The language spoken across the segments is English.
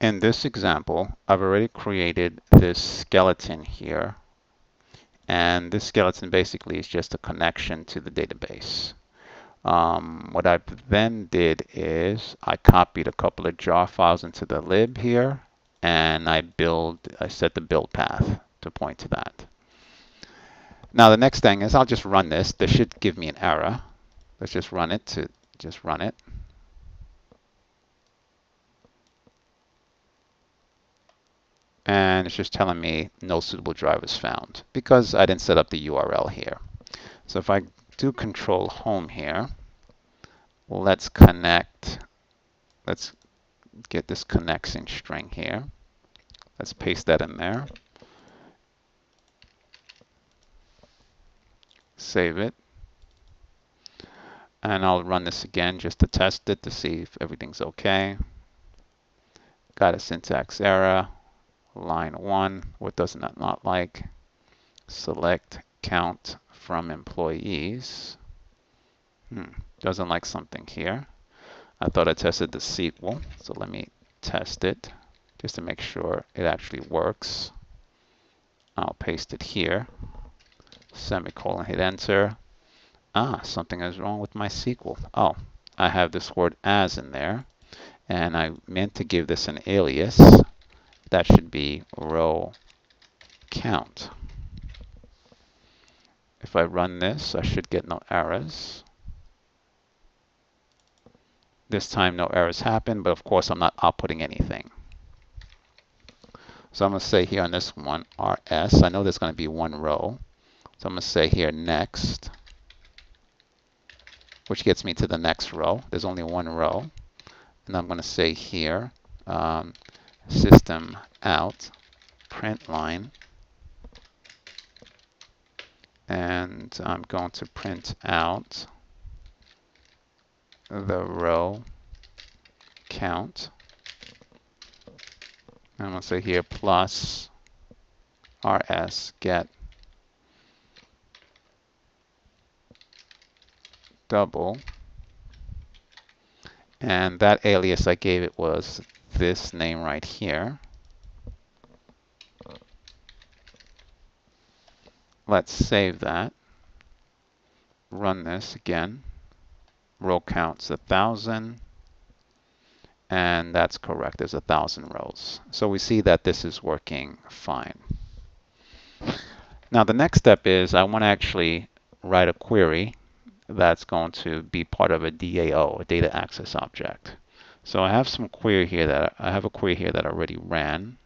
In this example, I've already created this skeleton here, and this skeleton basically is just a connection to the database. What I then did is I copied a couple of jar files into the lib here, and I set the build path to point to that. Now the next thing is I'll just run this. This should give me an error. Let's just run it to just run it. And it's just telling me no suitable drivers found because I didn't set up the URL here. So if I do control home here, let's connect. Let's get this connection string here. Let's paste that in there. Save it. And I'll run this again just to test it to see if everything's okay. Got a syntax error. Line 1, what does it not like? Select count from employees. Doesn't like something here. I thought I tested the SQL, so let me test it just to make sure it actually works. I'll paste it here. Semicolon, hit enter. Something is wrong with my SQL. Oh, I have this word as in there, and I meant to give this an alias. That should be row count. If I run this, I should get no errors. This time no errors happen, but of course I'm not outputting anything. So I'm going to say here on this one, rs. I know there's going to be one row. So I'm going to say here next, which gets me to the next row. There's only one row. And I'm going to say here, system out, print line. And I'm going to print out the row count. And I'm going to say here plus rs get double. And that alias I gave it was this name right here. Let's save that. Run this again. Row count's 1,000. And that's correct. There's 1,000 rows. So we see that this is working fine. Now the next step is I want to actually write a query that's going to be part of a DAO, a data access object. So I have a query here that I already ran.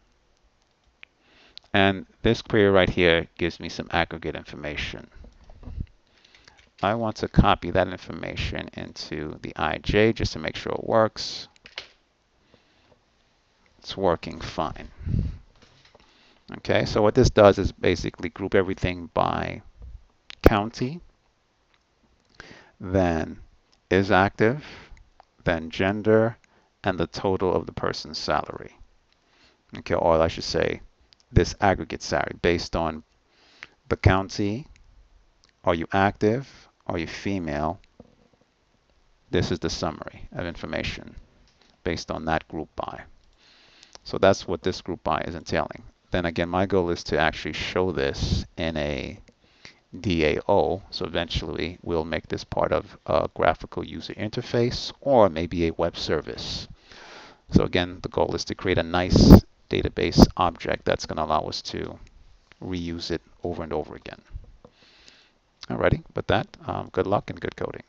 And this query right here gives me some aggregate information. I want to copy that information into the IJ just to make sure it works. It's working fine. Okay, so what this does is basically group everything by county, then is active, then gender, and the total of the person's salary. Okay, or I should say this aggregate salary based on the county. Are you active? Are you female? This is the summary of information based on that group by. So that's what this group by is entailing. Then again, my goal is to actually show this in a DAO. So eventually we'll make this part of a graphical user interface or maybe a web service. So again, the goal is to create a nice database object that's going to allow us to reuse it over and over again. Alrighty, with that, good luck and good coding.